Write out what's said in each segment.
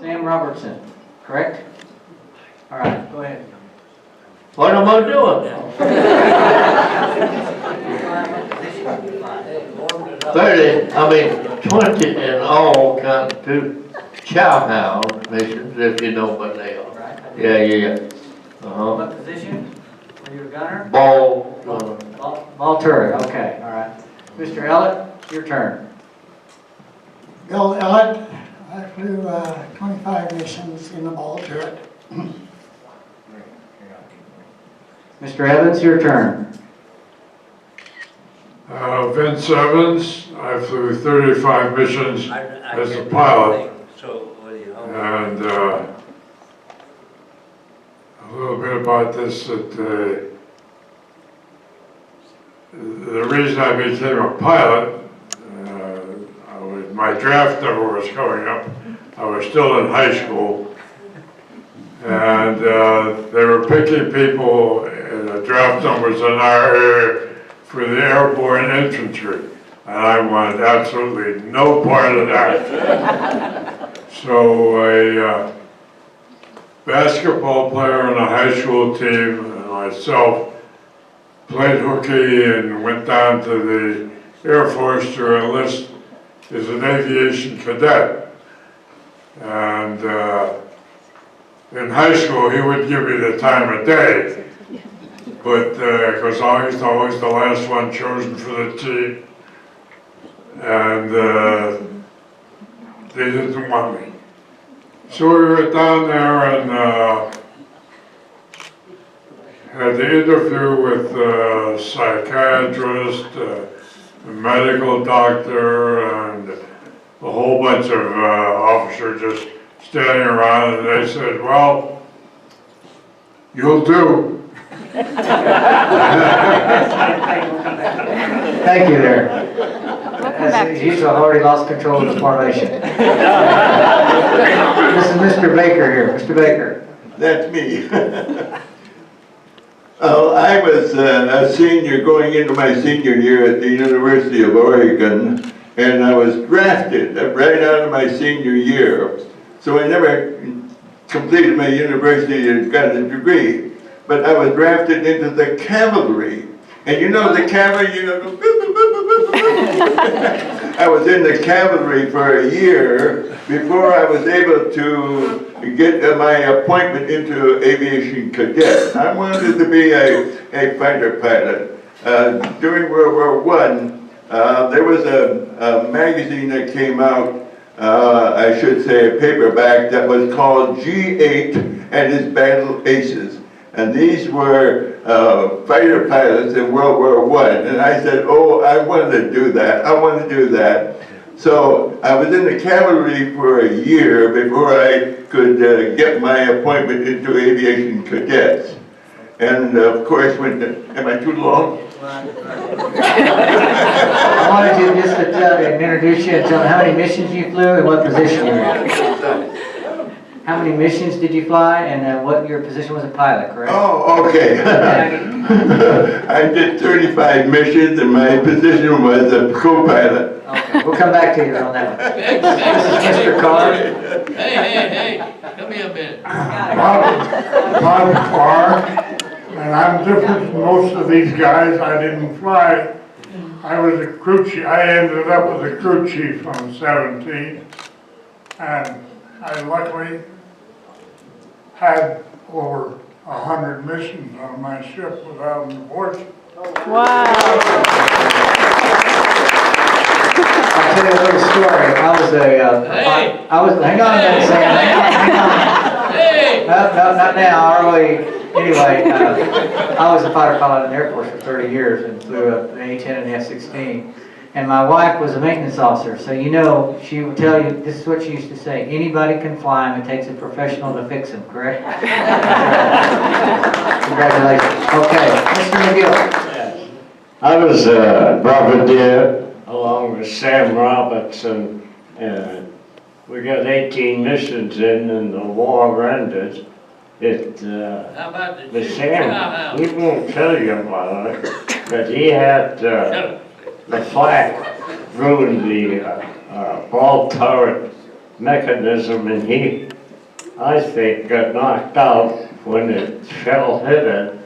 Sam Robertson, correct? All right, go ahead. What am I doing? 20 in all constitute chow house missions, if you know what they are. Right. Yeah. Uh-huh. What position? Were you a gunner? Ball, Ball turret, okay, all right. Mr. Ellett, your turn. Bill Ellett, I flew 25 missions in the ball turret. Mr. Evans, your turn. Vince Evans, I flew 35 missions as a pilot, and a little bit about this, that the reason I became a pilot, my draft number was coming up. I was still in high school, and they were picking people in the draft numbers in our area for the airborne infantry, and I wanted absolutely no part of that. So a basketball player on a high school team and myself played hooky and went down to the Air Force to enlist as an aviation cadet. And in high school, he would give me the time of day. But because I was always the last one chosen for the team, and they didn't want me. So we were down there and had the interview with a psychiatrist, a medical doctor, and a whole bunch of officers just standing around, and they said, "Well, you'll do." Thank you there. He's already lost control of the formation. This is Mr. Baker here. Mr. Baker. That's me. I was a senior going into my senior year at the University of Oregon, and I was drafted right out of my senior year. So I never completed my university and got a degree. But I was drafted into the cavalry. And you know the cavalry, I was in the cavalry for a year before I was able to get my appointment into aviation cadet. I wanted to be a fighter pilot. During World War I, there was a magazine that came out, I should say a paperback, that was called G8 and His Battle Aces. And these were fighter pilots in World War I. And I said, oh, I want to do that. I want to do that. So I was in the cavalry for a year before I could get my appointment into aviation cadets. And of course, am I too long? I wanted you just to tell and introduce you and tell me how many missions you flew and what position you were in. How many missions did you fly, and what your position was a pilot, correct? Oh, okay. I did 35 missions, and my position was a co-pilot. Okay, we'll come back to you on that one. This is Mr. Carr. Hey, come here a minute. Bob Carr, and I'm different from most of these guys. I didn't fly. I was a crew chief. I ended up as a crew chief on 17, and I luckily had over 100 missions on my ship without an abortion. Wow. I'll tell you a little story. Hang on a minute, Sam. Hang on. Hey! No, not now. Anyway, I was a fighter pilot in the Air Force for 30 years and flew an A-10 and F-16. And my wife was a maintenance officer, so you know, she would tell you, this is what she used to say, anybody can fly them, it takes a professional to fix them, correct? Congratulations. Okay, Mr. McGill. I was a brigadier along with Sam Robertson, and we got 18 missions in, and the war ended. How about the Sam, he won't tell you about it, but he had the flak ruined the ball turret mechanism, and he I think, got knocked out when the shell hit it.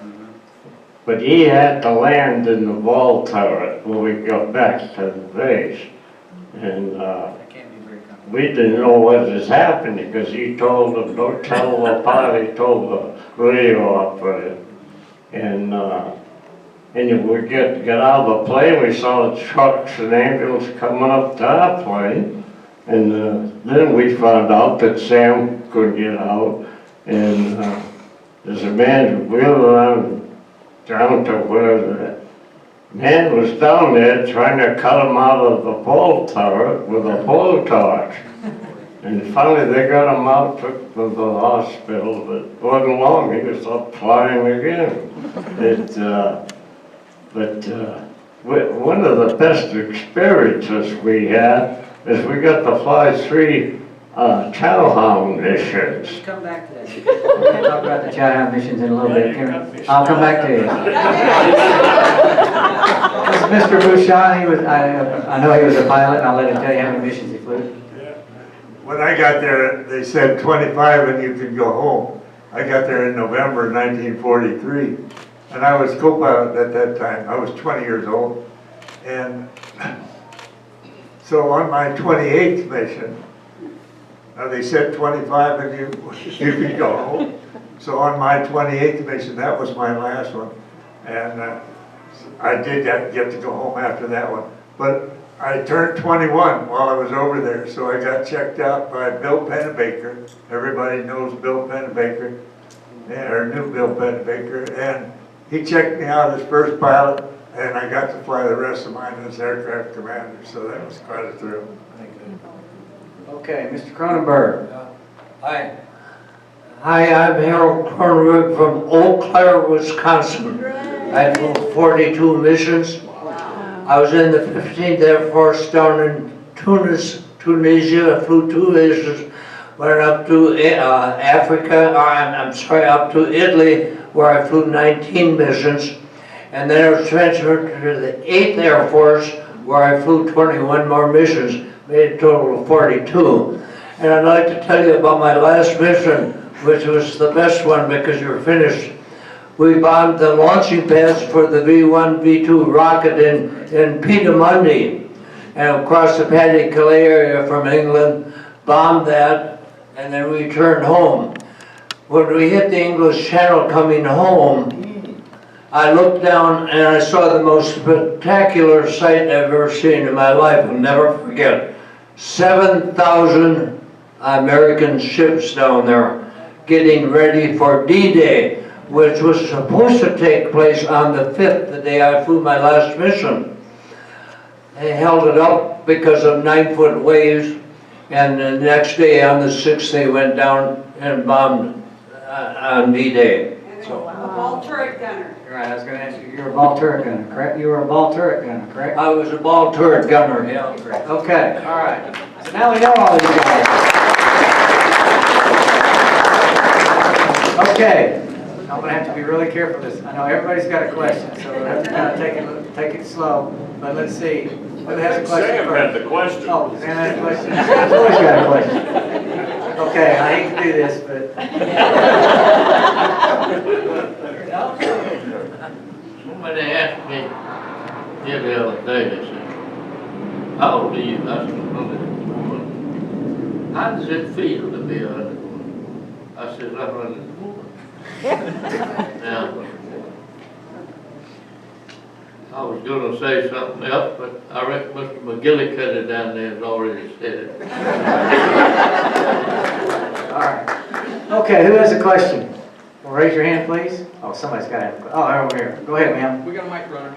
But he had to land in the ball turret when we got back to the base. And we didn't know what was happening because he told them, don't tell the pilot, he told the radio operator. And we get out of the plane, we saw the trucks and ambulance coming up to our plane. And then we found out that Sam couldn't get out. And there's a man wheeling down to where the man was down there trying to cut him out of the pole turret with a pole torch. And finally they got him out, took him to the hospital, but it wasn't long, he was up flying again. One of the best experiences we had is we got to fly 3 Chowhound missions. Come back to that. We're going to talk about the Chowhound missions in a little bit. I'll come back to you. This is Mr. Bouchon, I know he was a pilot, and I'll let him tell you how many missions he flew. When I got there, they said 25 and you could go home. I got there in November 1943, and I was co-pilot at that time. I was 20 years old. And so on my 28th mission, they said 25 and you could go home. So on my 28th mission, that was my last one. And I did get to go home after that one. But I turned 21 while I was over there, so I got checked out by Bill Pennebaker. Everybody knows Bill Pennebaker, or knew Bill Pennebaker, and he checked me out as first pilot, and I got to fly the rest of mine as aircraft commander, so that was quite a thrill. Okay, Mr. Cronenberg. Hi. Hi, I'm Harold Cronenberg from Eau Claire, Wisconsin. I flew 42 missions. I was in the 15th Air Force down in Tunisia. I flew 2 missions, went up to Africa, up to Italy, where I flew 19 missions. And then I was transferred to the 8th Air Force, where I flew 21 more missions, made a total of 42. And I'd like to tell you about my last mission, which was the best one because you're finished. We bombed the launching pads for the V1, V2 rocket in Piedemonte, and across the Pas-de-Calais area from England, bombed that, and then returned home. When we hit the English Channel coming home, I looked down and I saw the most spectacular sight I've ever seen in my life. I'll never forget. 7,000 American ships down there getting ready for D-Day, which was supposed to take place on the 5th, the day I flew my last mission. They held it up because of 9-foot waves, and the next day on the 6th they went down and bombed on D-Day. So, a ball turret gunner. Right, I was going to ask you, you're a ball turret gunner, correct? You were a ball turret gunner, correct? I was a ball turret gunner, yeah. Correct. Okay, all right. So now we know all these guys. Okay, I'm going to have to be really careful with this. I know everybody's got a question, so we'll have to kind of take it slow. But let's see, who has a question Sam first? had the question. Oh, Sam had a question. Sam's always got a question. Okay, I hate to do this, but... Somebody asked me the other day, they said, how old are you? I said, 101. How does it feel to be 101? I said, 101. Now, I was gonna say something else, but I reckon Mr. McGillicuddy down there has already said it. All right. Okay, who has a question? Well, raise your hand, please. Oh, somebody's got to have a question. Oh, over here. Go ahead, ma'am. We got a mic runner.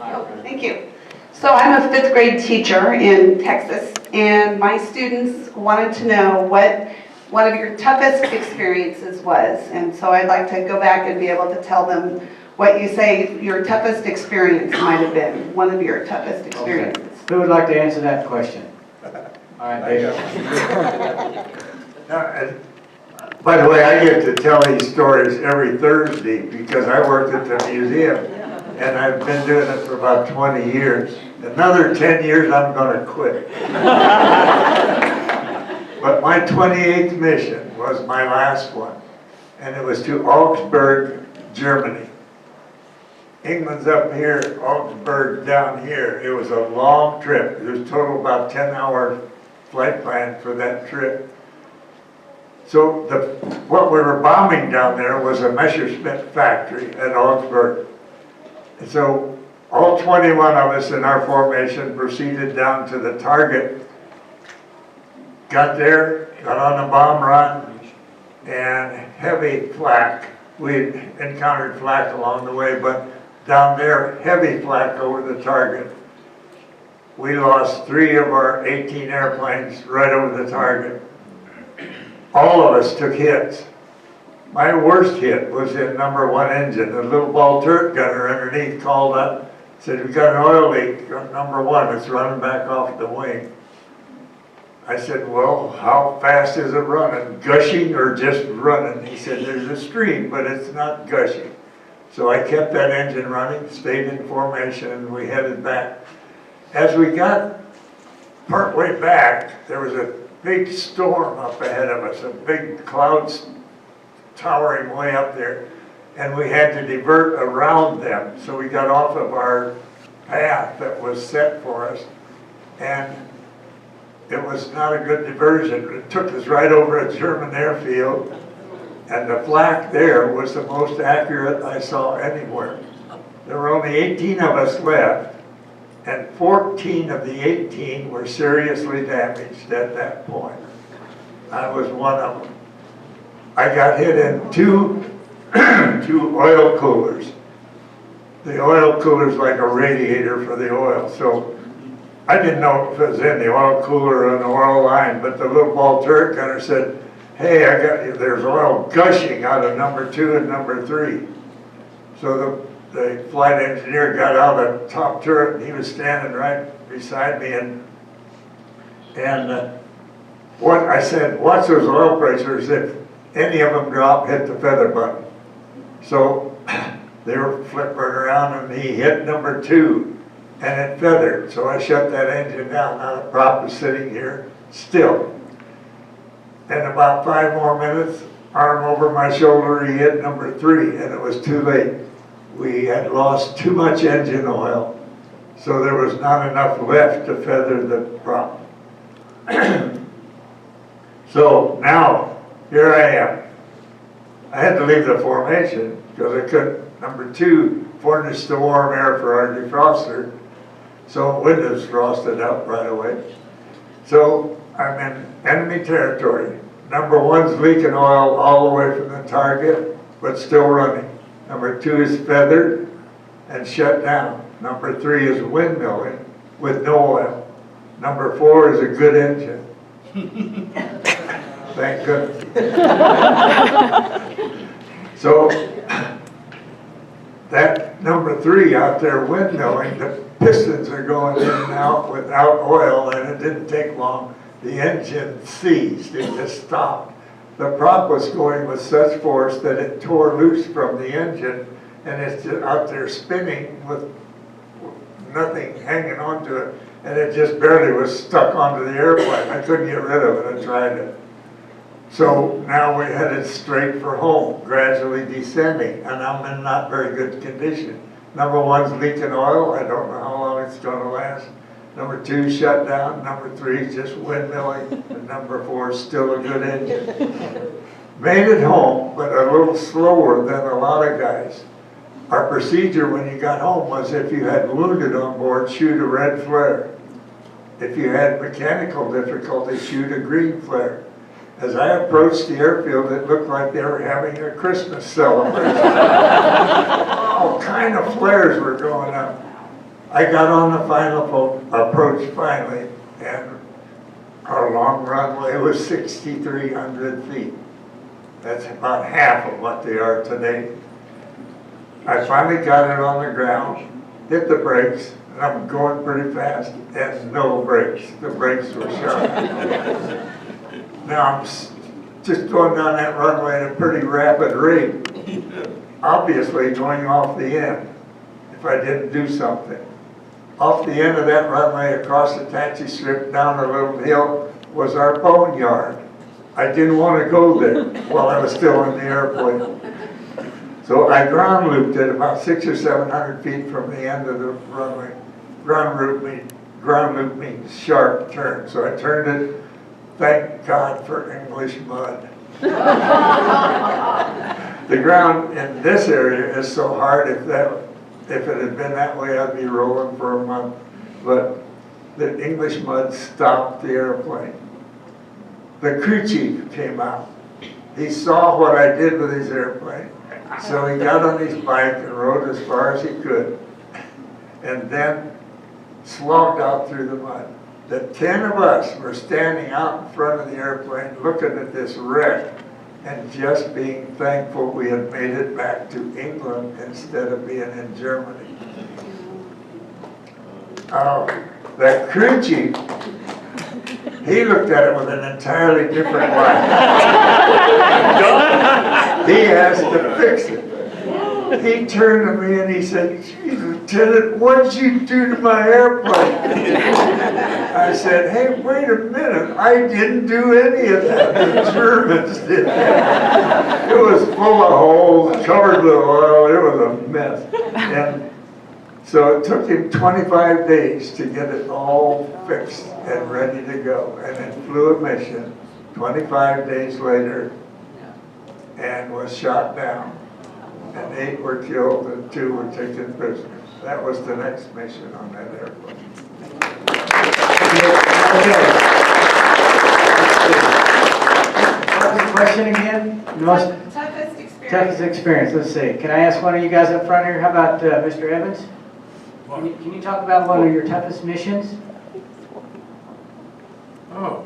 Oh, thank you. So I'm a 5th grade teacher in Texas, and my students wanted to know what one of your toughest experiences was. And so I'd like to go back and be able to tell them what you say your toughest experience might have been, one of your toughest experiences. Okay. Who would like to answer that question? All right, David. By the way, I get to tell these stories every Thursday because I worked at the museum, and I've been doing it for about 20 years. Another 10 years, I'm going to quit. But my 28th mission was my last one, and it was to Augsburg, Germany. England's up here, Augsburg down here. It was a long trip. It was total about 10-hour flight plan for that trip. So what we were bombing down there was a Messerschmitt factory at Augsburg. And so all 21 of us in our formation proceeded down to the target, got there, got on the bomb run, and heavy flak. We encountered flak along the way, but down there, heavy flak over the target. We lost 3 of our 18 airplanes right over the target. All of us took hits. My worst hit was in number 1 engine. The little ball turret gunner underneath called up, said, "We got an oil leak on number 1, it's running back off the wing." I said, "Well, how fast is it running? Gushing or just running?" He said, "There's a stream, but it's not gushing." So I kept that engine running, stayed in formation, and we headed back. As we got partway back, there was a big storm up ahead of us, a big clouds towering way up there, and we had to divert around them. So we got off of our path that was set for us, and it was not a good diversion. It took us right over a German airfield, and the flak there was the most accurate I saw anywhere. There were only 18 of us left, and 14 of the 18 were seriously damaged at that point. I was one of them. I got hit in two oil coolers. The oil cooler's like a radiator for the oil, so I didn't know if it was in the oil cooler or an oil line, but the little ball turret gunner said, "Hey, there's oil gushing out of number 2 and number 3. So the flight engineer got out of the top turret, and he was standing right beside me, and what I said, "Watch those oil pressures. If any of them drop, hit the feather button." So they were flipping around, and he hit number 2, and it feathered. So I shut that engine down. Now the prop is sitting here still. And about 5 more minutes, arm over my shoulder, he hit number 3, and it was too late. We had lost too much engine oil, so there was not enough left to feather the prop. So now, here I am. I had to leave the formation because I couldn't, number 2, furnished the warm air for our defroster, so windows frosted up right away. So I'm in enemy territory. Number 1's leaking oil all the way from the target, but still running. Number 2 is feathered and shut down. Number 3 is windmilling with no oil. Number 4 is a good engine. Thank goodness. So that number 3 out there windmilling, the pistons are going in and out without oil, and it didn't take long. The engine ceased, it just stopped. The prop was going with such force that it tore loose from the engine, and it's just out there spinning with nothing hanging onto it, and it just barely was stuck onto the airplane. I couldn't get rid of it, I tried it. So now we're headed straight for home, gradually descending, and I'm in not very good condition. Number 1's leaking oil, I don't know how long it's gonna last. Number 2 shut down, number 3 just windmilling, and number 4 still a good engine. Made it home, but a little slower than a lot of guys. Our procedure when you got home was if you had wounded on board, shoot a red flare. If you had mechanical difficulty, shoot a green flare. As I approached the airfield, it looked like they were having a Christmas celebration. All kind of flares were going up. I got on the final approach finally, and our long runway was 6,300 feet. That's about half of what they are today. I finally got it on the ground, hit the brakes, and I'm going pretty fast, and no brakes. The brakes were shot. Now I'm just going down that runway at a pretty rapid rate, obviously going off the end if I didn't do something. Off the end of that runway, across the taxi strip, down a little hill, was our boneyard. I didn't want to go there while I was still in the airplane. So I ground looped it about 600 or 700 feet from the end of the runway. Ground loop means sharp turn. So I turned it, thank God for English mud. The ground in this area is so hard, if it had been that way, I'd be rolling for a month. But the English mud stopped the airplane. The crew chief came out. He saw what I did with his airplane. So he got on his bike and rode as far as he could, and then slogged out through the mud. The 10 of us were standing out in front of the airplane looking at this wreck and just being thankful we had made it back to England instead of being in Germany. That crew chief, he looked at it with an entirely different light. He has to fix it. He turned to me and he said, "Geez, Lieutenant, what did you do to my airplane?" I said, "Hey, wait a minute, I didn't do any of that. The Germans did that." It was full of holes, covered with oil, it was a mess. And so it took him 25 days to get it all fixed and ready to go. And then flew a mission 25 days later and was shot down. And 8 were killed and 2 were taken prisoners. That was the next mission on that airplane. What was the question again? The most Toughest experience. toughest experience, let's see. Can I ask one of you guys up front here? How about Mr. Evans? Can you talk about one of your toughest missions? Oh,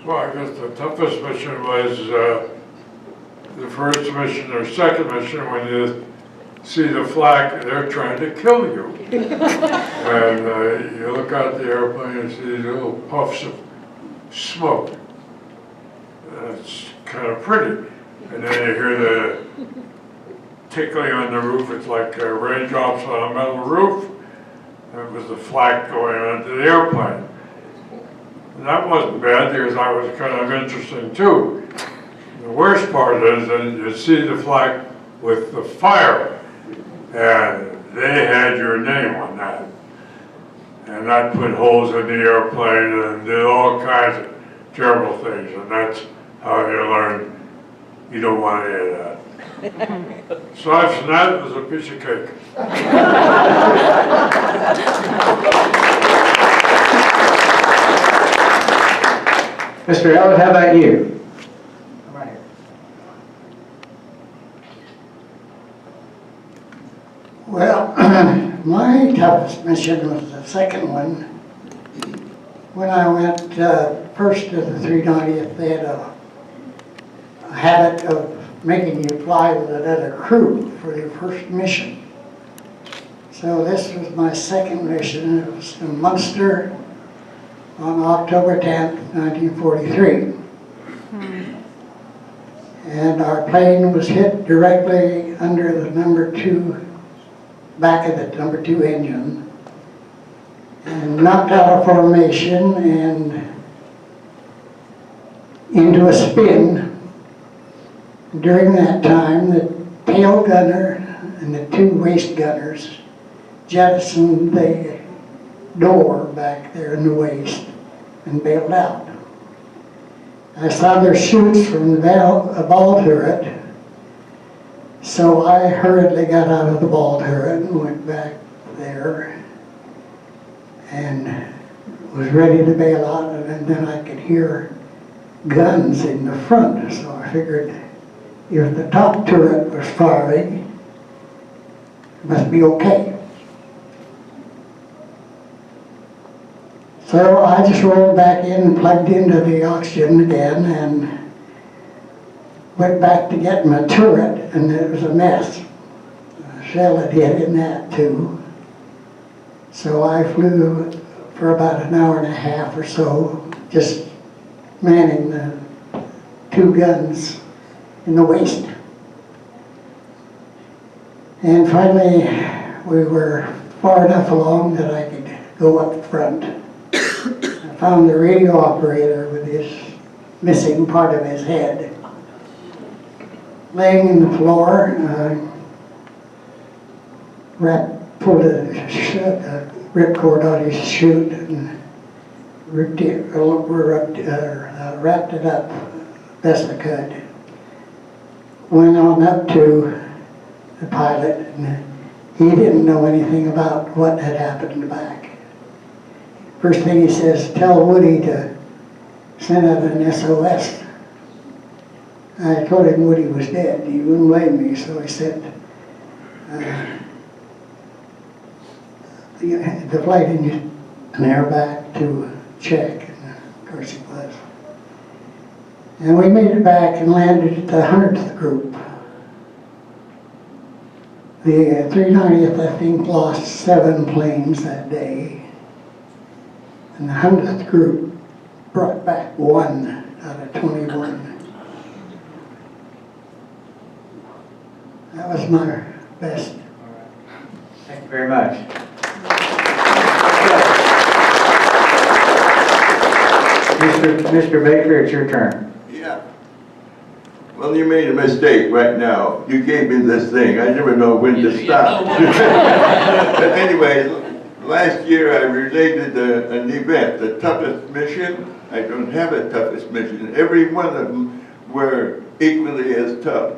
well, I guess the toughest mission was the first mission or second mission when you see the flak, they're trying to kill you. And you look out the airplane and see these little puffs of smoke. It's kind of pretty. And then you hear the tickling on the roof. It's like raindrops on a metal roof. And it was the flak going onto the airplane. And that wasn't bad because that was kind of interesting too. The worst part is that you see the flak with the fire, and they had your name on that. And that put holes in the airplane and did all kinds of terrible things, and that's how you learn you don't want any of that. Aside from that, it was a piece of cake. Mr. Elliott, how about you? Right here. Well, my toughest mission was the second one. When I went first to the 390th, they had a habit of making you fly with another crew for your first mission. So this was my second mission. It was in Munster on October 10th, 1943. And our plane was hit directly under the back of the number 2 engine, and knocked out of formation and into a spin. During that time, the tail gunner and the 2 waist gunners jettisoned the door back there in the waist and bailed out. I saw their chutes from the ball turret, so I hurriedly got out of the ball turret and went back there and was ready to bail out, and then I could hear guns in the front, so I figured if the top turret was firing, it must be okay. So I just rolled back in and plugged into the oxygen again and went back to get my turret, and it was a mess. A shell had hit in that too. So I flew for about an hour and a half or so, just manning the 2 guns in the waist. And finally, we were far enough along that I could go up front. I found the radio operator with his missing part of his head laying in the floor. Pulled a ripcord out of his chute and wrapped it up best I could. Went on up to the pilot, and he didn't know anything about what had happened back. First thing he says, tell Woody to send out an SOS. I told him Woody was dead. He wouldn't blame me, so he said, the flight engineer back to check, and of course he was. And we made it back and landed at the 100th group. The 390th, I think, lost 7 planes that day. And the 100th group brought back 1 out of 21. That was my best. Thank you very much. Mr. Baker, it's your turn. Yeah. Well, you made a mistake right now. You gave me this thing. I never know when to stop. But anyway, last year I related an event, the toughest mission. I don't have a toughest mission. Every one of them were equally as tough.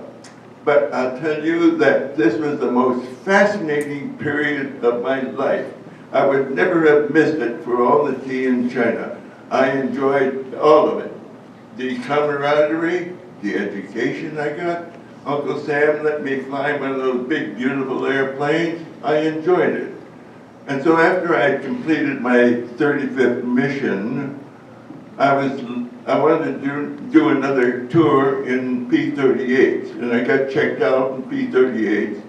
But I'll tell you that this was the most fascinating period of my life. I would never have missed it for all the tea in China. I enjoyed all of it. The camaraderie, the education I got. Uncle Sam let me fly one of those big, beautiful airplanes. I enjoyed it. And so after I completed my 35th mission, I wanted to do another tour in P-38s, and I got checked out in P-38s.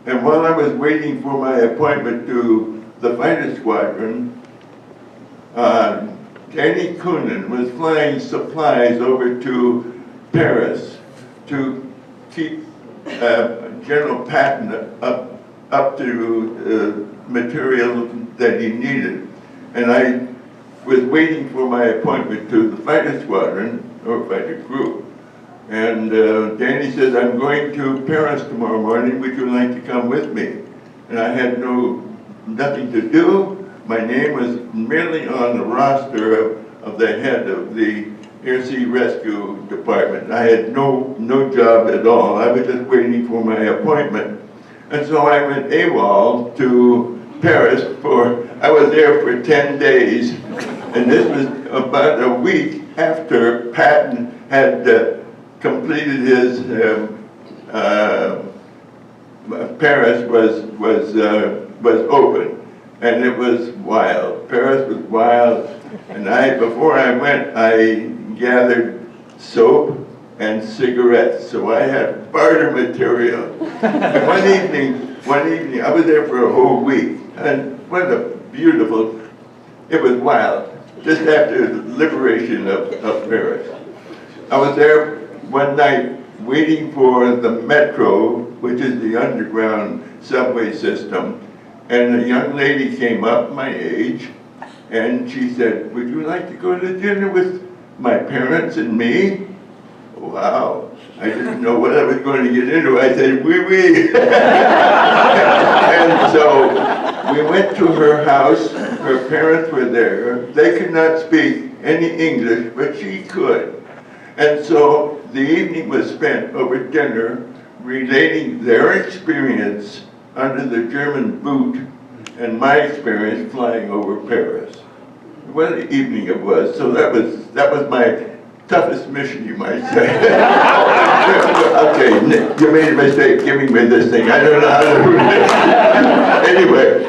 And while I was waiting for my appointment to the fighter squadron, Danny Coonan was flying supplies over to Paris to keep General Patton up to material that he needed. And I was waiting for my appointment to the fighter squadron, or fighter group. And Danny says, I'm going to Paris tomorrow morning, would you like to come with me? And I had nothing to do. My name was merely on the roster of the head of the Air Sea Rescue Department. I had no job at all. I was just waiting for my appointment. And so I went AWOL to Paris I was there for 10 days. And this was about a week after Patton had completed his, Paris was open. And it was wild. Paris was wild. And before I went, I gathered soap and cigarettes. So I had barter material. And one evening, I was there for a whole week. And what a beautiful, it was wild. Just after the liberation of Paris. I was there one night waiting for the metro, which is the underground subway system. And a young lady came up my age, and she said, would you like to go to dinner with my parents and me? Wow, I didn't know what I was going to get into. I said, oui, oui. And so we went to her house. Her parents were there. They could not speak any English, but she could. And so the evening was spent over dinner relating their experience under the German boot and my experience flying over Paris. What an evening it was. So that was my toughest mission, you might say. Okay, Nick, you made a mistake giving me this thing. I don't know how to do it. Anyway,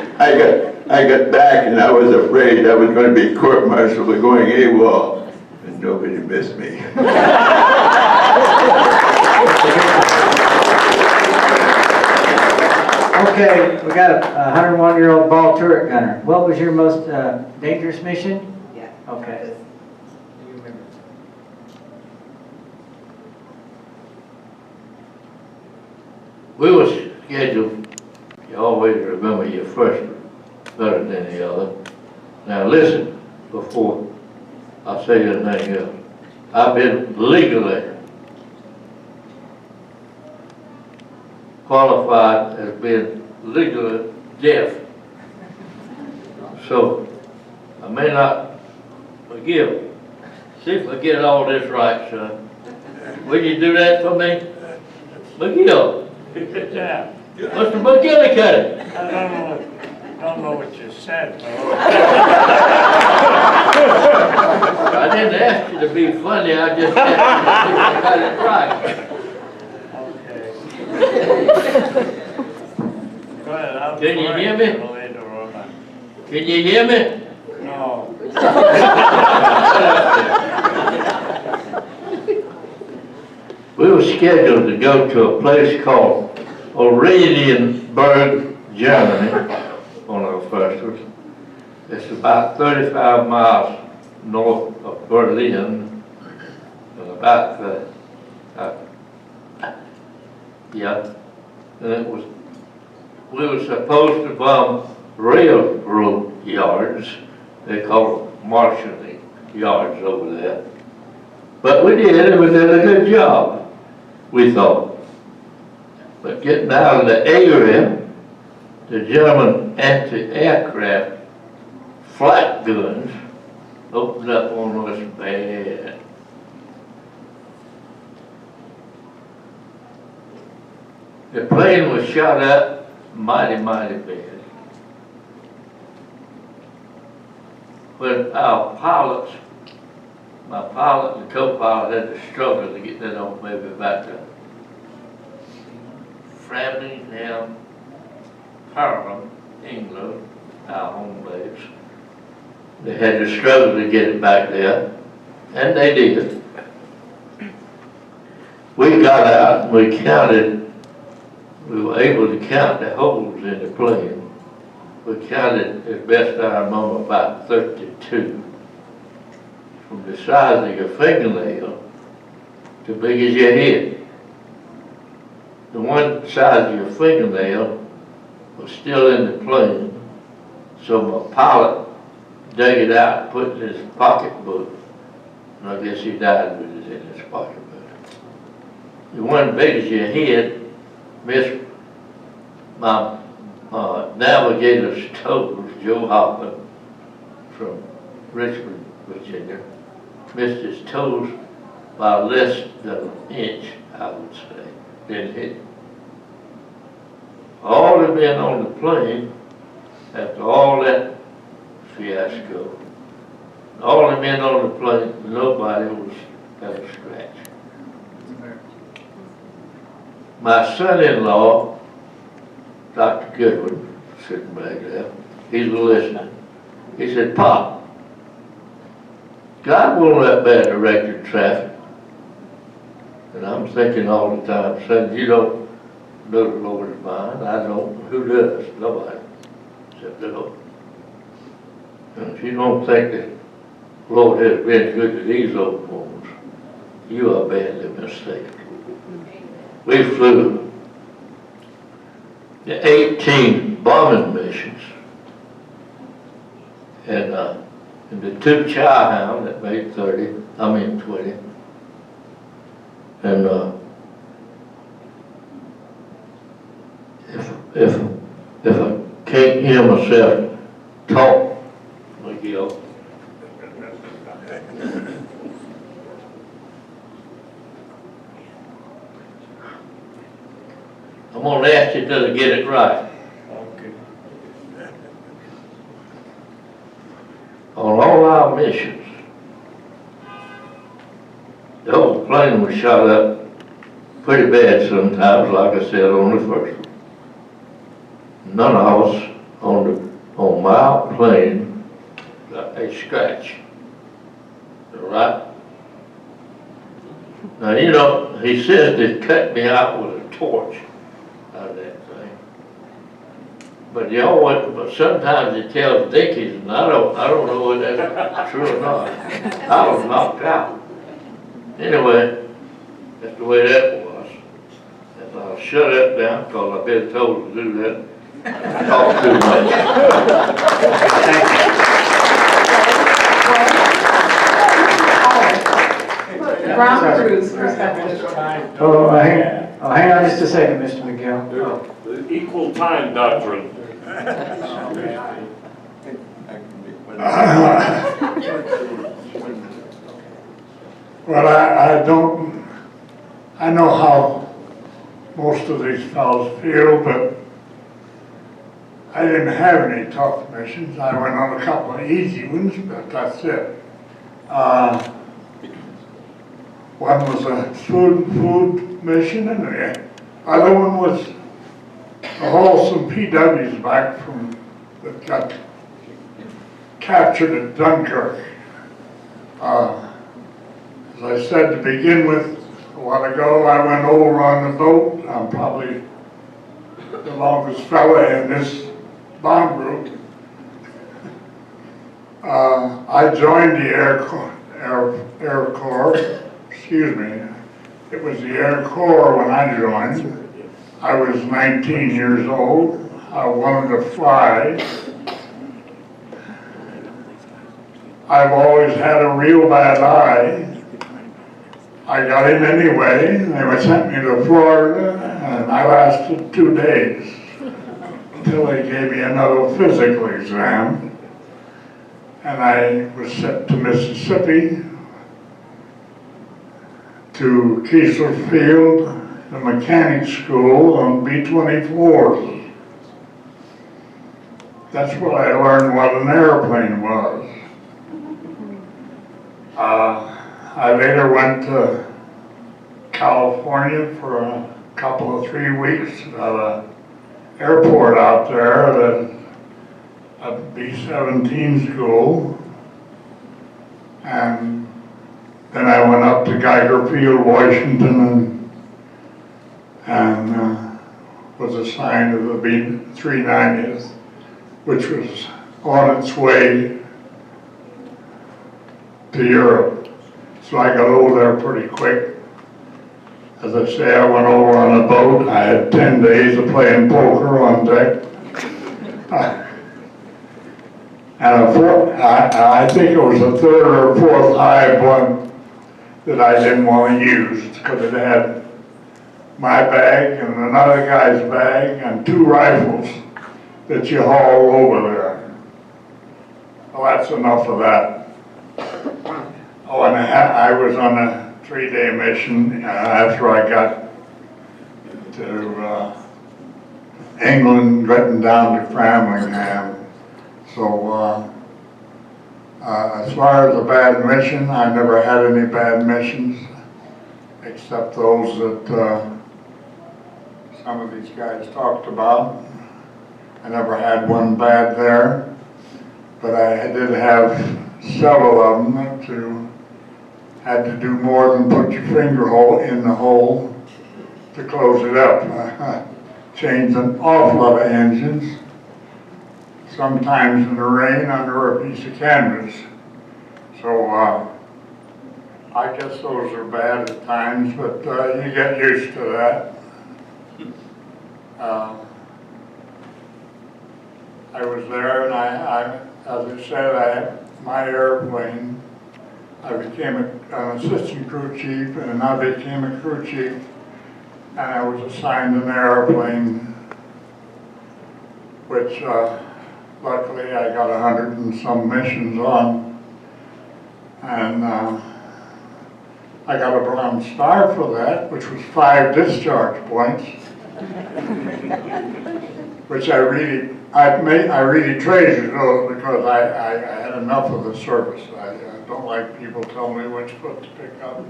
I got back and I was afraid I was going to be court-martialed for going AWOL, and nobody missed me. Okay, we got a 101-year-old ball turret gunner. What was your most dangerous mission? Yeah. Okay. We were scheduled, you always remember your first better than the other. Now listen before I'll say anything else. I've been legally qualified as being legally deaf. So I may not forgive. See if I get all this right, son. Will you do that for me? McGill. Yeah, Mr. McGillicuddy. I don't know what you said, though. I didn't ask you to be funny, I just asked you to got it right. Okay. Go ahead, I'll Can you hear me? later on. Can you hear me? No. We were scheduled to go to a place called Oranienburg, Germany, on our first one. It's about 35 miles north of Berlin, and about and it was, we were supposed to bomb railroad yards. They call them marshalling yards over there. But we did, and we did a good job, we thought. But getting out of the area, the German anti-aircraft flak guns opened up on us bad. The plane was shot up mighty, mighty bad. When our pilots, my pilot and co-pilot had to struggle to get that on maybe back to Framingham, Harlem, England, our home base. They had to struggle to get it back there, and they did. We got out and we counted, we were able to count the holes in the plane. We counted, as best I remember, about 32. From the size of your fingernail to big as your head. The one size of your fingernail was still in the plane, so my pilot dug it out and put it in his pocketbook, and I guess he died with it in his pocketbook. The one big as your head missed my navigator's toes, Joe Hoffman from Richmond, Virginia, missed his toes by less than an inch, I would say, didn't hit him. All the men on the plane, after all that fiasco, all the men on the plane, nobody was got a scratch. My son-in-law, Dr. Goodwin, sitting back there, he's listening. He said, "Pop, God won't let bad directed traffic." And I'm thinking all the time, son, you don't know the Lord's mind. I don't. Who does? Nobody. Except the Lord. And if you don't think that the Lord has been good to these old ones, you are badly mistaken. We flew the 18 bombing missions, and the 2 Chi-Hound that made 20, and if I can't hear myself talk, McGill, I'm gonna ask you to get it right. Okay. On all our missions, the whole plane was shot up pretty bad sometimes, like I said on the first one. None of us on my plane got a scratch. All right? Now, you know, he says they cut me out with a torch out of that thing. But you know what, but sometimes it tells Dickies, and I don't know whether that's true or not. I was knocked out. Anyway, that's the way that was. And I'll shut that down, because I've been told to do that. I talk too much. Ground crew's perspective. Oh, hang on just a second, Mr. McGill. The equal time doctrine. Well, I know how most of these fellows feel, but I didn't have any tough missions. I went on a couple of easy ones, but that's it. One was a food mission, and the other one was to haul some PWs back from that got captured at Dunkirk. As I said to begin with, a while ago, I went over on the boat. I'm probably the longest fella in this bomb group. I joined the Air Corps, excuse me. It was the Air Corps when I joined. I was 19 years old. I wanted to fly. I've always had a real bad eye. I got in anyway. They sent me to Florida, and I lasted 2 days until they gave me another physical exam. And I was sent to Mississippi, to Keesler Field, the mechanic school on B-24s. That's where I learned what an airplane was. I later went to California for a couple of 3 weeks at an airport out there, a B-17 school. And then I went up to Geiger Field, Washington, and was assigned to the B-390th, which was on its way to Europe. So I got over there pretty quick. As I say, I went over on a boat. I had 10 days of playing poker on deck. And I think it was the third or fourth high one that I didn't want to use because it had my bag and another guy's bag and 2 rifles that you haul over there. Well, that's enough of that. Oh, and I was on a 3-day mission after I got to England, getting down to Framingham. So as far as a bad mission, I never had any bad missions, except those that some of these guys talked about. I never had one bad there, but I did have several of them that had to do more than put your finger hole in the hole to close it up. Changed an awful lot of engines, sometimes in the rain under a piece of canvas. So I guess those are bad at times, but you get used to that. I was there, and I as I said, my airplane, I became an assistant crew chief, and I became a crew chief, and I was assigned an airplane, which luckily I got 100 and some missions on, and I got a Bronze Star for that, which was 5 discharge points, which I really treasure those because I had enough of the service. I don't like people telling me which foot to pick up.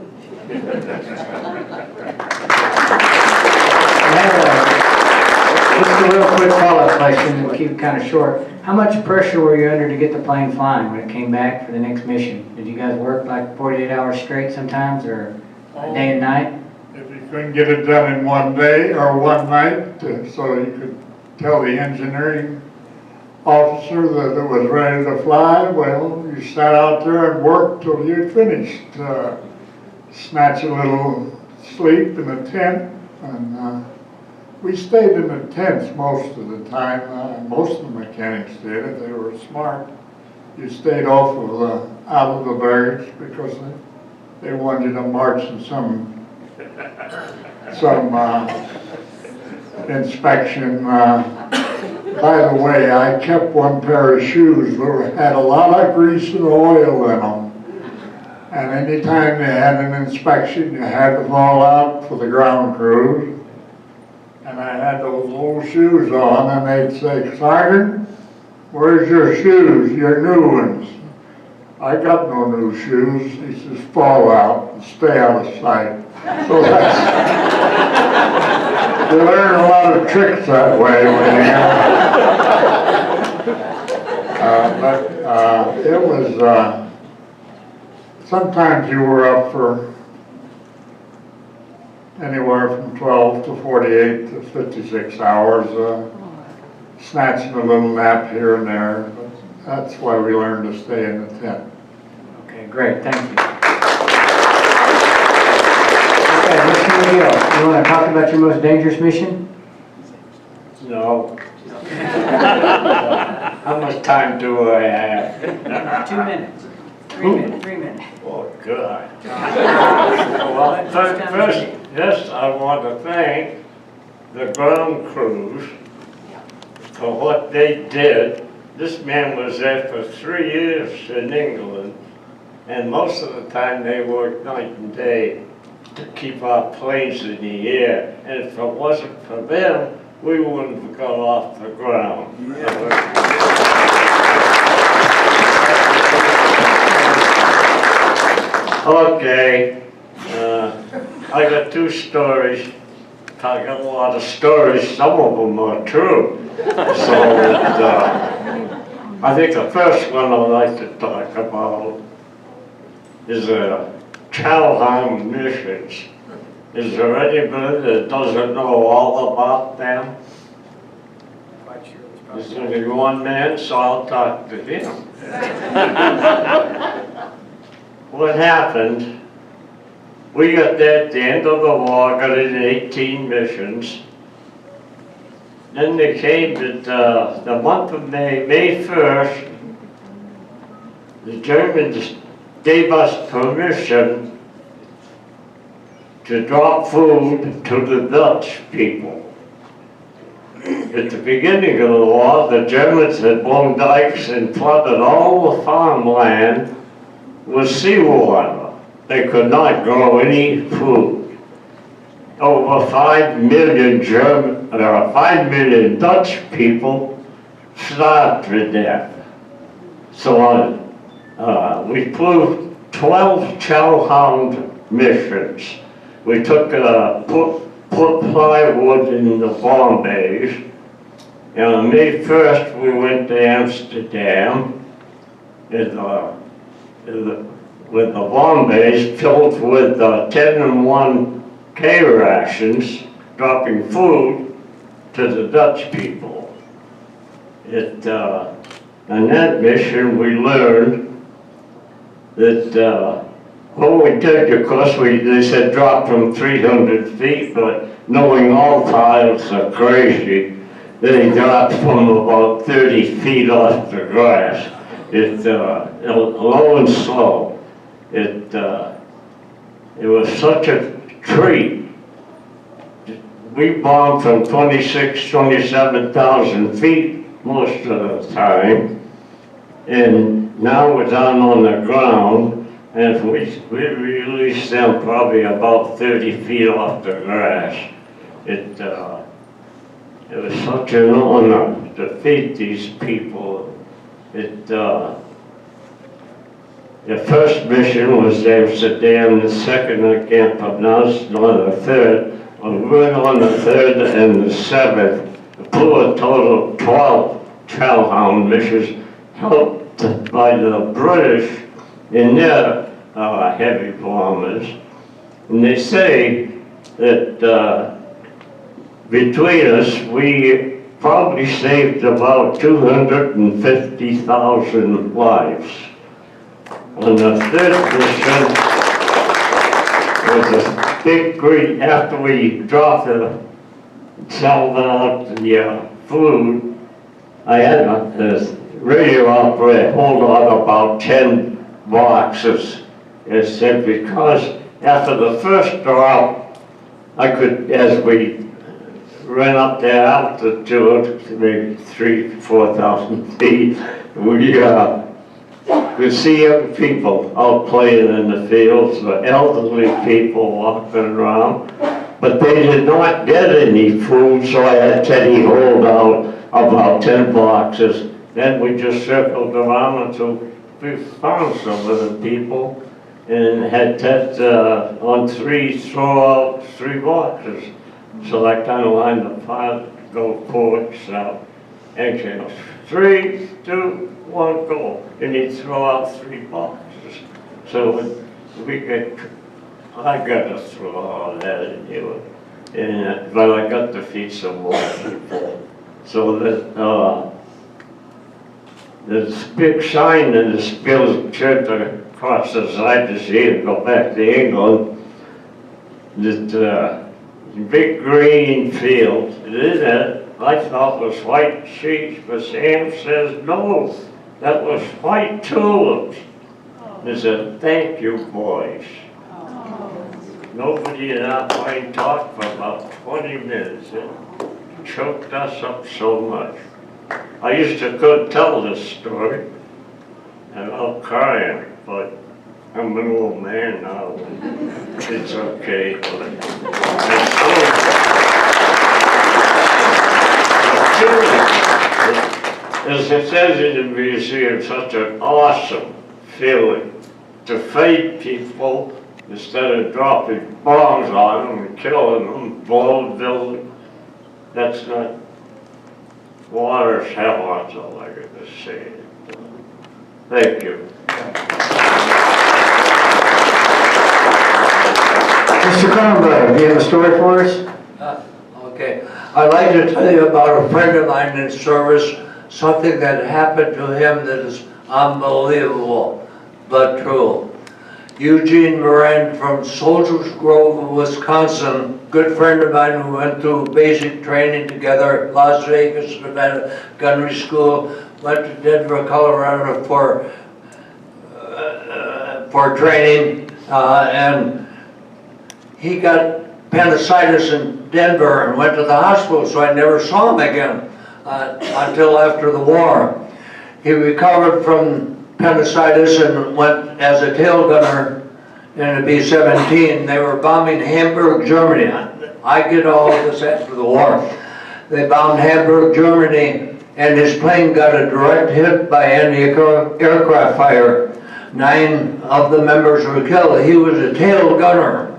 Just a real quick follow-up question, we'll keep it kind of short. How much pressure were you under to get the plane flying when it came back for the next mission? Did you guys work like 48 hours straight sometimes, or day and night? If you couldn't get it done in one day or one night, so you could tell the engineering officer that it was ready to fly, well, you sat out there and worked till you finished. Snatch a little sleep in a tent, and we stayed in the tents most of the time. Most of the mechanics did, if they were smart. You stayed off of out of the barracks because they wanted to march in some inspection. By the way, I kept one pair of shoes that had a lot of grease and oil in them. And anytime they had an inspection, you had to fall out for the ground crews. And I had those old shoes on, and they'd say, "Sergeant, where's your shoes, your new ones?" "I got no new shoes." He says, "Fall out and stay out of sight." So that's, you learn a lot of tricks that way when you it was, sometimes you were up for anywhere from 12 to 48 to 56 hours, snatching a little nap here and there. But that's why we learned to stay in the tent. Okay, great, thank you. Okay, Mr. McGill, you want to talk about your most dangerous mission? No. How much time do I have? 2 minutes. 3 minutes, 3 minutes. Oh, God. Well, first I want to thank the ground crews for what they did. This man was there for 3 years in England, and most of the time they worked night and day to keep our planes in the air. And if it wasn't for them, we wouldn't have got off the ground. Okay, I got 2 stories. I got a lot of stories, some of them are true. So I think the first one I'd like to talk about is Chalham missions. Is there anybody that doesn't know all about them? There's only one man, so I'll talk to him. What happened, we got there at the end of the war, got in 18 missions. Then they came at the month of May 1st, the Germans gave us permission to drop food to the Dutch people. At the beginning of the war, the Germans had blown dikes and flooded all the farmland with seawater. They could not grow any food. Over 5 million 5 million Dutch people starved to death. So we flew 12 Chalham missions. We took put plywood in the bomb bays. And on May 1st, we went to Amsterdam with the bomb bays filled with 10-in-1 K rations, dropping food to the Dutch people. On that mission, we learned that what we did, of course, they said drop from 300 feet, but knowing all pilots are crazy, they dropped from about 30 feet off the grass. Low and slow. It was such a treat. We bombed from 27,000 feet most of the time, and now we're down on the ground. And we released them probably about 30 feet off the grass. It was such an honor to feed these people. The first mission was Amsterdam, the second I can't pronounce, nor the third. We went on the 3rd and the 7th, flew a total of 12 Chalham missions, helped by the British in their heavy bombers. And they say that between us, we probably saved about 250,000 lives. On the 3rd mission, was a big green, after we dropped the salvin out the food, I had this radio operator hold on about 10 boxes is that because after the first drop, I could, as we ran up the altitude, maybe 3,000-4,000 feet, we could see young people out playing in the fields, the elderly people walking around, but they did not get any food, so I had Teddy hold out about 10 boxes. Then we just circled around until we found some of the people and had Ted on throw out 3 boxes. So I kind of lined the pot, go forward, south, and channels. 3, 2, 1, go. And he'd throw out 3 boxes. So I got to throw all that in here. But I got to feed some more people. So that there's a big sign in the Spills Church across the side to see it go back to England. That big green field. In it, I thought was white sheets, but Sam says no, that was white tulips. They said, thank you, boys. Nobody in our plane talked for about 20 minutes. It choked us up so much. I used to could tell this story, and I'll cry, but I'm an old man now. It's okay. As it says in the museum, such an awesome feeling to feed people instead of dropping bombs on them and killing them, blowing buildings. That's not water's hell, that's all I got to say. Thank you. Mr. Kronberg, do you have a story for us? Okay. I'd like to tell you about a friend of mine in service, something that happened to him that is unbelievable, but true. Eugene Moran from Soldiers Grove, Wisconsin, good friend of mine who went through basic training together, Las Vegas, Nevada Gunnery School, went to Denver, Colorado for training, and he got appendicitis in Denver and went to the hospital, so I never saw him again until after the war. He recovered from appendicitis and went as a tail gunner in a B-17. They were bombing Hamburg, Germany. I get all of this after the war. They bombed Hamburg, Germany, and his plane got a direct hit by anti-aircraft fire. 9 of the members were killed. He was a tail gunner,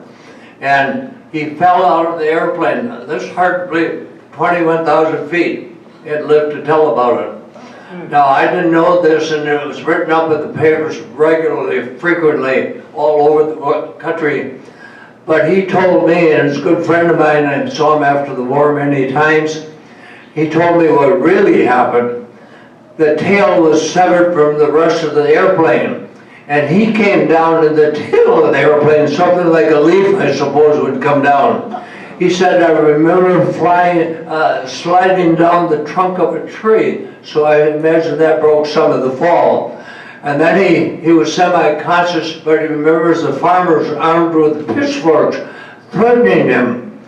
and he fell out of the airplane. This is hard to believe, 21,000 feet. It lived to tell about it. Now, I didn't know this, and it was written up in the papers regularly, frequently, all over the country. But he told me, and he's a good friend of mine, I saw him after the war many times, he told me what really happened. The tail was severed from the rest of the airplane, and he came down in the tail of the airplane, something like a leaf, I suppose, would come down. He said, I remember sliding down the trunk of a tree, so I imagine that broke some of the fall. And then he was semi-conscious, but he remembers the farmers armed with pitchforks threatening him.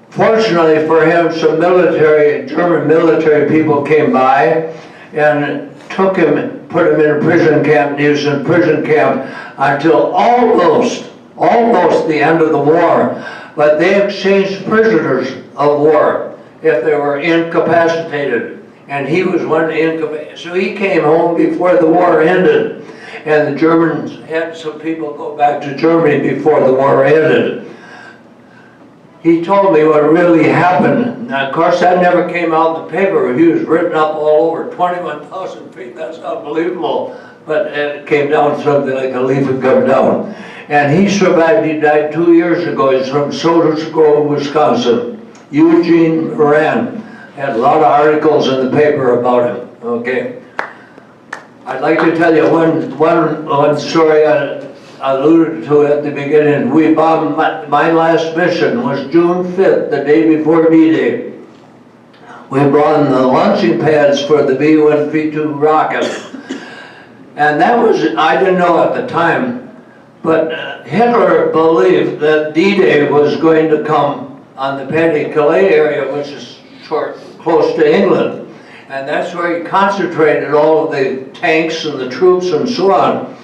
Fortunately for him, some German military people came by and took him and put him in a prison camp, and he was in prison camp until almost the end of the war. But they exchanged prisoners of war if they were incapacitated. And he was one incapacitated. So he came home before the war ended. And the Germans had some people go back to Germany before the war ended. He told me what really happened. Now, of course, that never came out in the paper. He was written up all over, 21,000 feet. That's unbelievable. But it came down something like a leaf had come down. And he survived. He died 2 years ago. He's from Soldiers Grove, Wisconsin. Eugene Moran. Had a lot of articles in the paper about him. Okay. I'd like to tell you one story I alluded to at the beginning. We bombed, my last mission was June 5th, the day before D-Day. We brought in the launching pads for the B-1, B-2 rocket. And that was, I didn't know at the time, But Hitler believed that D-Day was going to come on the Pas-de-Calais area, which is close to England. And that's where he concentrated all of the tanks and the troops and so on.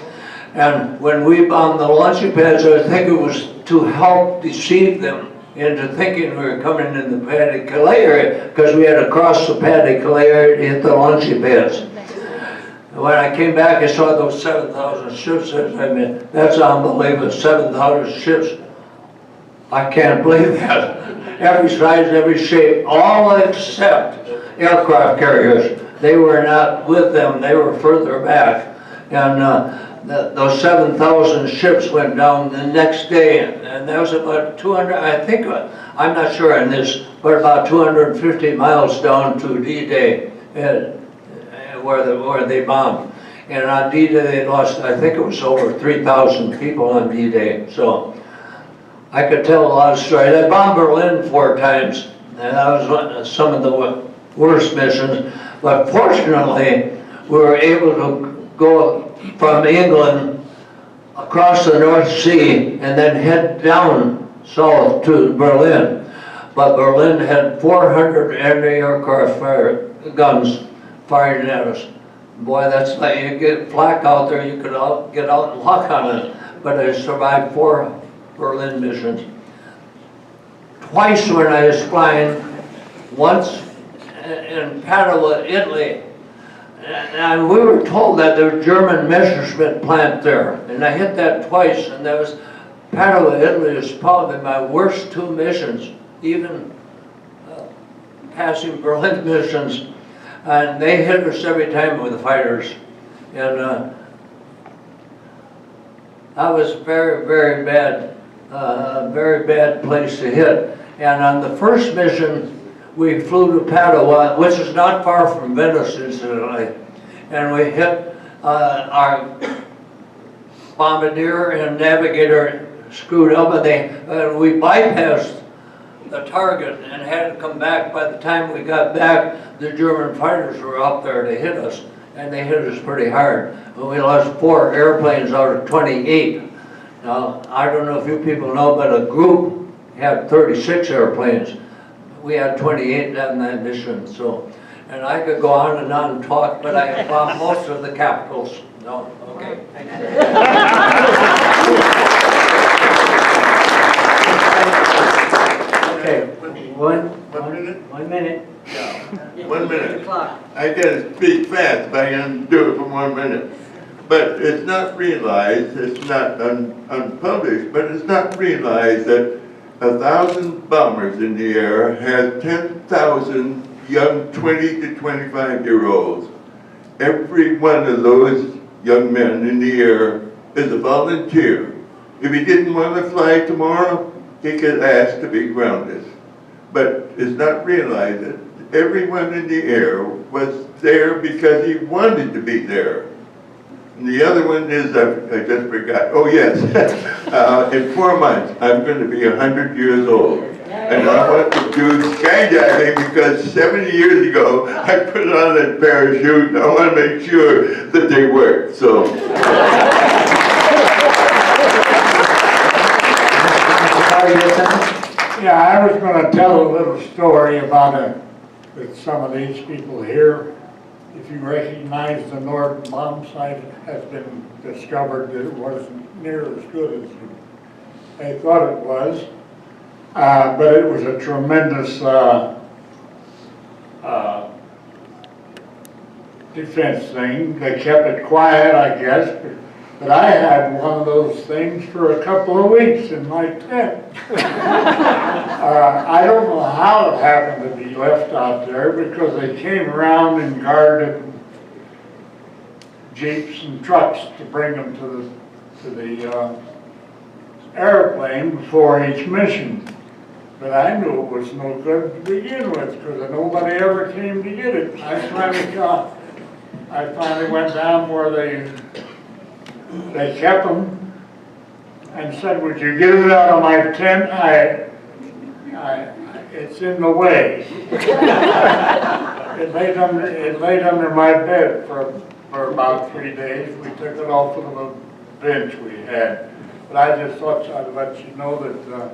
And when we bombed the launching pads, I think it was to help deceive them into thinking we were coming in the Pas-de-Calais area, because we had to cross the Pas-de-Calais area to hit the launching pads. And when I came back, I saw those 7,000 ships. I mean, that's unbelievable, 7,000 ships. I can't believe that. Every size, every shape, all except aircraft carriers. They were not with them, they were further back. And those 7,000 ships went down the next day, and that was about 200, I think, I'm not sure on this, but about 250 miles down to D-Day, where they bombed. And on D-Day they lost, I think it was over 3,000 people on D-Day. So I could tell a lot of stories. I bombed Berlin 4 times, and that was some of the worst missions. But fortunately, we were able to go from England across the North Sea and then head down south to Berlin. But Berlin had 400 anti-aircraft guns firing at us. Boy, that's like you get flak out there, you could get out and lock on it. But I survived 4 Berlin missions. Twice when I was flying, once in Padua, Italy, and we were told that there was a German Messerschmitt plant there, and I hit that twice, and that was, Padua, Italy is probably my worst 2 missions, even passing Berlin missions, and they hit us every time with the fighters, and that was very, very bad place to hit. And on the first mission, we flew to Padua, which is not far from Venice, incidentally, and we hit our bombardier and navigator screwed up, and we bypassed the target and had to come back. By the time we got back, the German fighters were up there to hit us, and they hit us pretty hard. We lost 4 airplanes out of 28. Now, I don't know if you people know, but a group had 36 airplanes. We had 28 on that mission, so, and I could go on and talk, but I bombed most of the capitals. No, okay. Okay, one minute? 1 minute. 1 minute. Clock. I gotta speak fast, but I can do it for 1 minute. But it's not realized, it's not unpublished, but it's not realized that 1,000 bombers in the air has 10,000 young 20 to 25-year-olds. Every one of those young men in the air is a volunteer. If he didn't want to fly tomorrow, he could ask to be grounded. But it's not realized that everyone in the air was there because he wanted to be there. And the other one is, I just forgot, oh yes, in 4 months, I'm going to be 100 years old. And I want to do skydiving because 70 years ago, I put on that parachute and I want to make sure that they work, so. Yeah, I was going to tell a little story about with some of these people here. If you recognize the Nord bomb site has been discovered that it wasn't near as good as they thought it was, but it was a tremendous defense thing. They kept it quiet, I guess, but I had one of those things for a couple of weeks in my tent. I don't know how it happened to be left out there because they came around and guarded jeeps and trucks to bring them to the airplane before each mission. But I knew it was no good to begin with because nobody ever came to get it. I finally went down where they kept them and said, "Would you get it out of my tent? It's in the way." It laid under my bed for about 3 days. We took it off of the bench we had. But I just thought I'd let you know that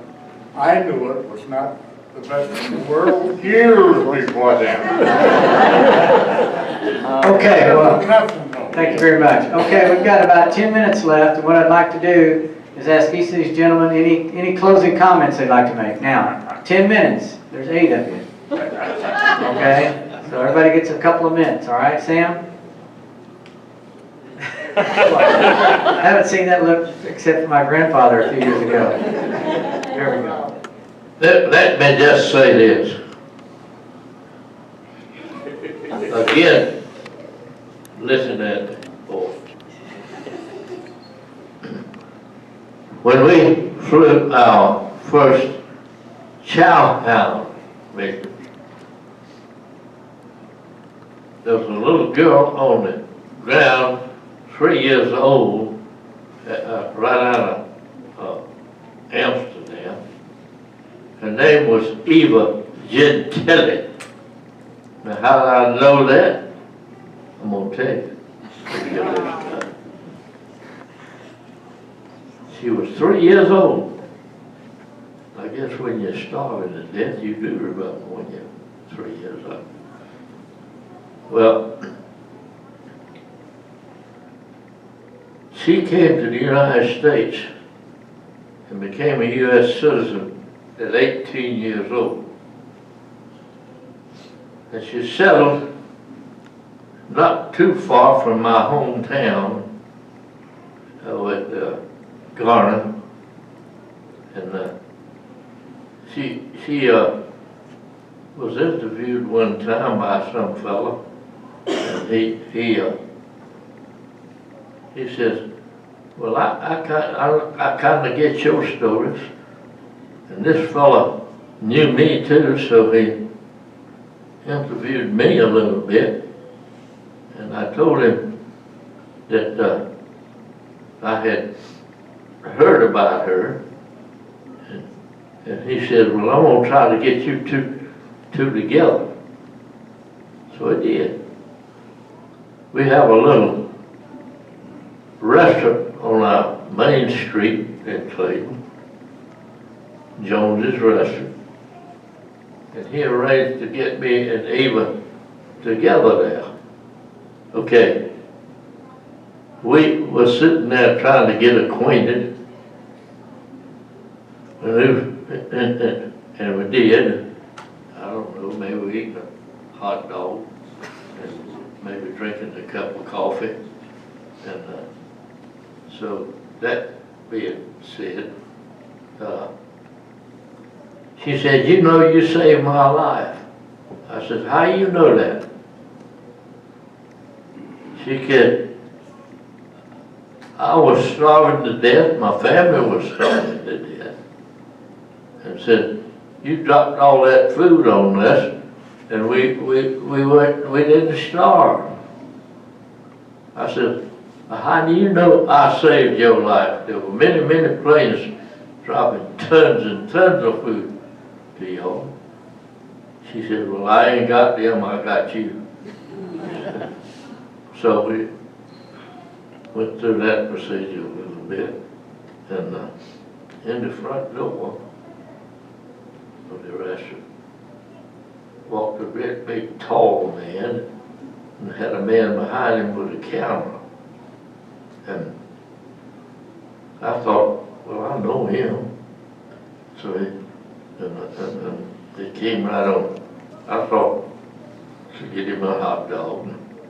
I knew it was not the best in the world years before then. Okay, well, Nothing though. thank you very much. Okay, we've got about 10 minutes left, and what I'd like to do is ask each of these gentlemen any closing comments they'd like to make. Now, 10 minutes, there's 8 of you. Okay, so everybody gets a couple of minutes, all right, Sam? I haven't seen that look except for my grandfather a few years ago. There we go. Let me just say this. Again, listen to that, boy. When we flew our first chow hound mission, there was a little girl on the ground, 3 years old, right out of Amsterdam. Her name was Eva Gentili. Now, how do I know that? I'm gonna tell you. She was 3 years old. I guess when you're starving to death, you do remember when you're 3 years old. Well, she came to the United States and became a U.S. citizen at 18 years old. And she settled not too far from my hometown at Garner. And she was interviewed one time by some fellow, and he says, well, I kind of get your stories. And this fellow knew me too, so he interviewed me a little bit. And I told him that I had heard about her. And he said, well, I'm going to try to get you two together. So he did. We have a little restaurant on our main street in Clayton, Jones's Restaurant. And he arranged to get me and Eva together there. Okay. We were sitting there trying to get acquainted. And we did. I don't know, maybe we eating a hot dog and maybe drinking a cup of coffee. And so that being said, she said, you know, you saved my life. I said, how you know that? She said, I was starving to death, my family was starving to death. And said, you dropped all that food on us, and we didn't starve. I said, how do you know I saved your life? There were many, many planes dropping tons and tons of food to y'all. She said, well, I ain't got them, I got you. So we went through that procedure a little bit, and in the front door of the restaurant walked a great big tall man and had a man behind him with a camera. And I thought, well, I know him. So he came right on. I thought to get him a hot dog.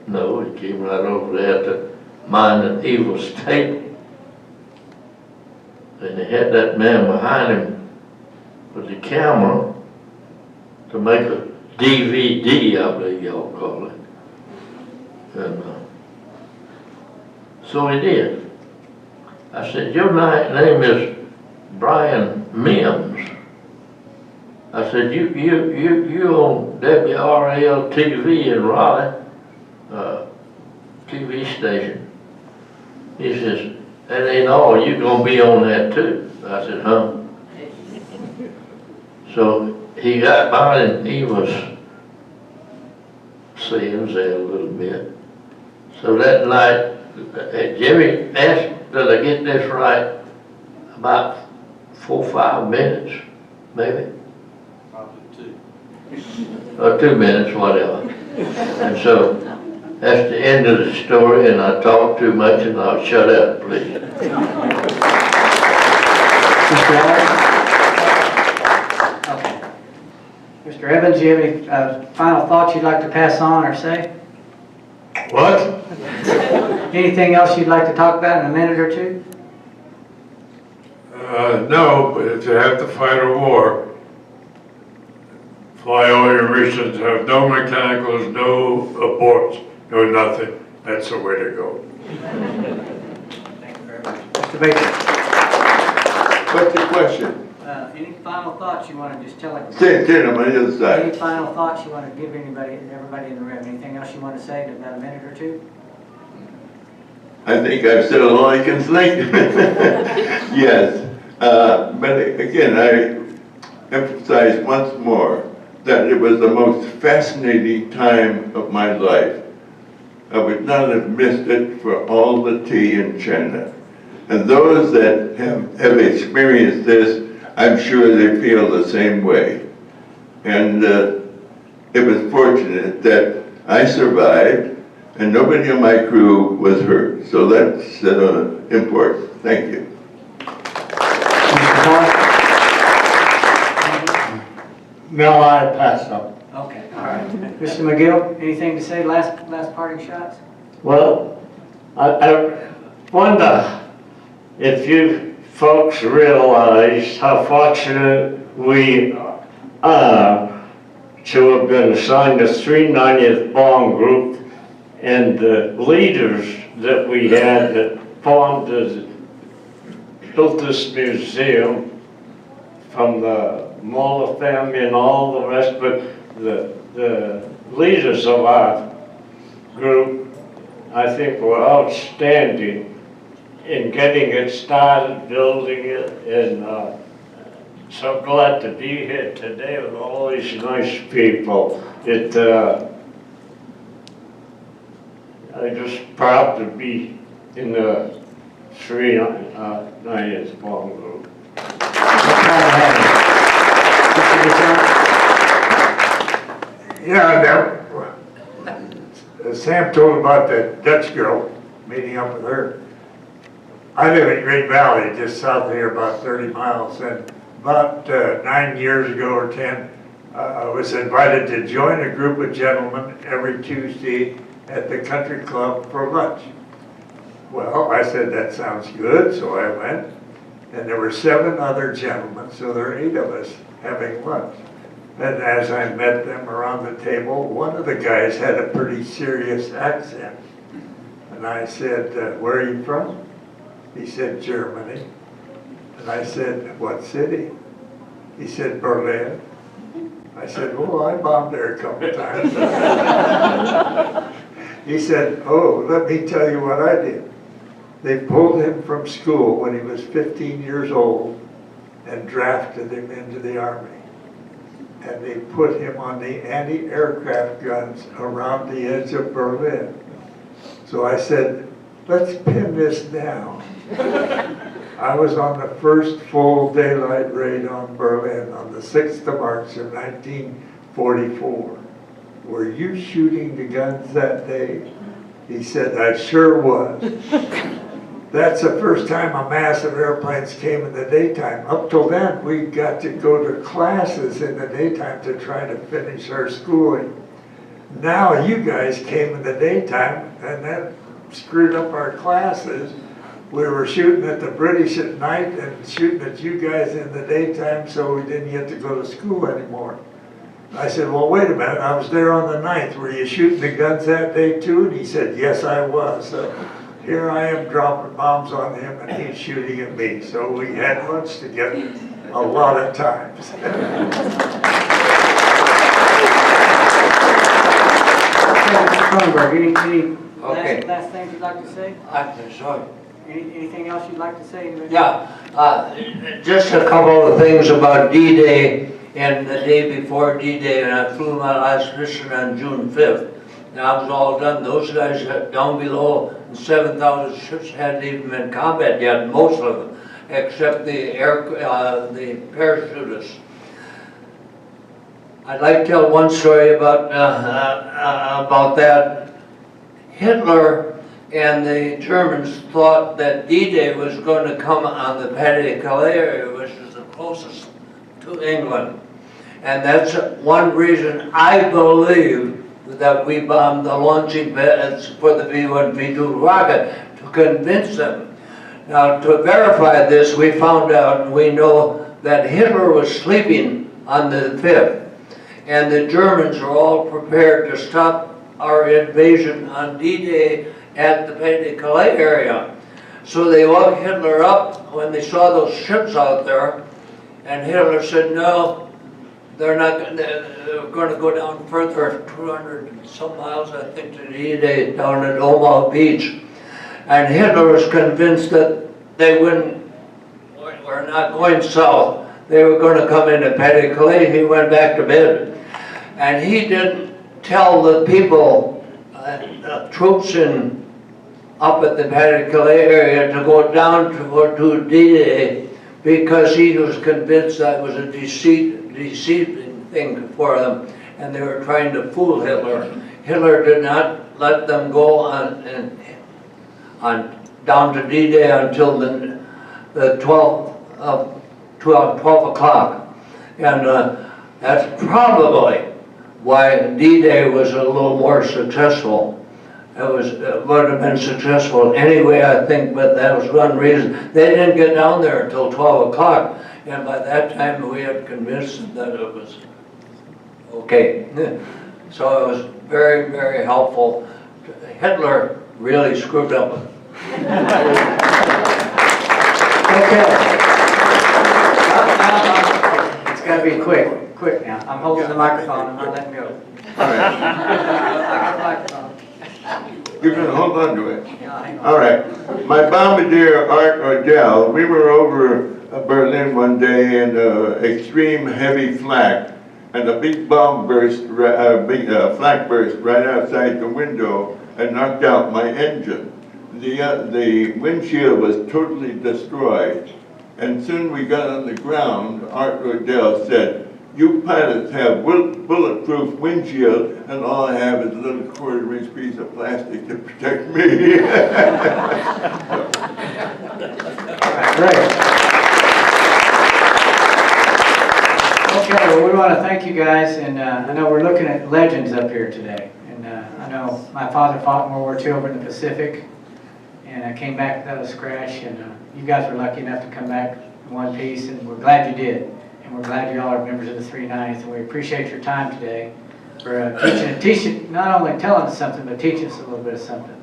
No, he came right over there to mine and Eva's table. And he had that man behind him with the camera to make a DVD, I believe y'all call it. And so he did. I said, your name is Brian Mims. I said, you on WRL TV in Raleigh, TV station. He says, that ain't all, you gonna be on that too. I said, huh? So he got mine and he was sins there a little bit. So that night, Jimmy asked did I get this right? About 4 or 5 minutes, maybe? Probably 2. Or 2 minutes, whatever. And so that's the end of the story, and I talked too much, and I'll shut up, please. Mr. Evans? Okay. Mr. Evans, do you have any final thoughts you'd like to pass on or say? What? Anything else you'd like to talk about in a minute or two? No, but if you have to fight a war, fly all your missions, have no mechanicals, no aborts, no nothing. That's the way to go. Thank you very much. Mr. Baker? What's the question? Any final thoughts you want to just tell everybody? Stand on the other side. Any final thoughts you want to give everybody in the room? Anything else you want to say in about a minute or two? I think I've said all I can say. Yes, but again, I emphasize once more that it was the most fascinating time of my life. I would not have missed it for all the tea in China. And those that have experienced this, I'm sure they feel the same way. And it was fortunate that I survived and nobody on my crew was hurt. So that's important. Thank you. Mr. Clark? No, I pass up. Okay, all right. Mr. McGill, anything to say? Last parting shots? Well, I wonder if you folks realize how fortunate we are to have been assigned the 390th Bomb Group, and the leaders that we had that built this museum, from the Muller family and all the rest, but the leaders of our group, I think, were outstanding in getting it started, building it, and so glad to be here today with all these nice people. I'm just proud to be in the 390th Bomb Group. Yeah, Sam told about that Dutch girl, meeting up with her. I live in Green Valley, just south of here, about 30 miles, and about 9 years ago or 10, I was invited to join a group of gentlemen every Tuesday at the country club for lunch. Well, I said, that sounds good, so I went, and there were 7 other gentlemen, so there are 8 of us having lunch. And as I met them around the table, one of the guys had a pretty serious accent. And I said, where are you from? He said, Germany. And I said, what city? He said, Berlin. I said, well, I bombed there a couple times. He said, oh, let me tell you what I did. They pulled him from school when he was 15 years old and drafted him into the Army. And they put him on the anti-aircraft guns around the edge of Berlin. So I said, let's pin this down. I was on the first full daylight raid on Berlin on the 6th of March of 1944. Were you shooting the guns that day? He said, I sure was. That's the first time a mass of airplanes came in the daytime. Up till then, we got to go to classes in the daytime to try to finish our schooling. Now you guys came in the daytime, and that screwed up our classes. We were shooting at the British at night and shooting at you guys in the daytime, so we didn't get to go to school anymore. I said, well, wait a minute, I was there on the 9th. Were you shooting the guns that day too? And he said, yes, I was. So here I am dropping bombs on him, and he's shooting at me. So we had lunch together a lot of times. Mr. Kronenberg, any Okay. last things you'd like to say? Sorry. Anything else you'd like to say? Yeah, just a couple of things about D-Day and the day before D-Day, and I flew my last mission on June 5th. that was all done. Those guys down below, 7,000 ships hadn't even been in combat yet, most of them, except the parachutists. I'd like to tell one story about that. Hitler and the Germans thought that D-Day was going to come on the Pas-de-Calais area, which is the closest to England. And that's one reason I believe that we bombed the launching pads for the V-1, V-2 rocket, to convince them. Now, to verify this, we found out, we know that Hitler was sleeping on the 5th, and the Germans are all prepared to stop our invasion on D-Day at the Pas-de-Calais area. So they woke Hitler up when they saw those ships out there, and Hitler said, no, they're not, they're going to go down further, 200 and some miles, I think, to D-Day down at Omaha Beach. And Hitler was convinced that they were not going south. They were going to come into Pas-de-Calais. He went back to bed. And he didn't tell the people, troops up at the Pas-de-Calais area to go down to D-Day, because he was convinced that was a deceiving thing for them, and they were trying to fool Hitler. Hitler did not let them go on down to D-Day until the 12 o'clock, and that's probably why D-Day was a little more successful. It would have been successful anyway, I think, but that was one reason. They didn't get down there until 12 o'clock, and by that time we had convinced them that it was okay. So it was very, very helpful. Hitler really screwed up. Okay. It's got to be quick now. I'm holding the microphone, I'm not letting go. All right. I got the microphone. You're gonna hold on to it. Yeah, hang on. All right. My bombardier, Art Ordell, we were over Berlin one day in extreme heavy flak, and a big bomb burst, flak burst right outside the window and knocked out my engine. The windshield was totally destroyed. And soon we got on the ground. Art Ordell said, "You pilots have bulletproof windshield, and all I have is a little quarter-inch piece of plastic to protect me." Great. Okay, well, we want to thank you guys, and I know we're looking at legends up here today. And I know my father fought in World War II over in the Pacific, and I came back without a scratch, and you guys were lucky enough to come back in one piece, and we're glad you did. And we're glad you all are members of the 390th, and we appreciate your time today for teaching, not only telling us something, but teaching us a little bit of something,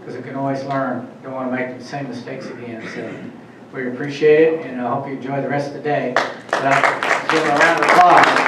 because we can always learn. Don't want to make the same mistakes again. So we appreciate it, and I hope you enjoy the rest of the day. But I'll give them a round of applause.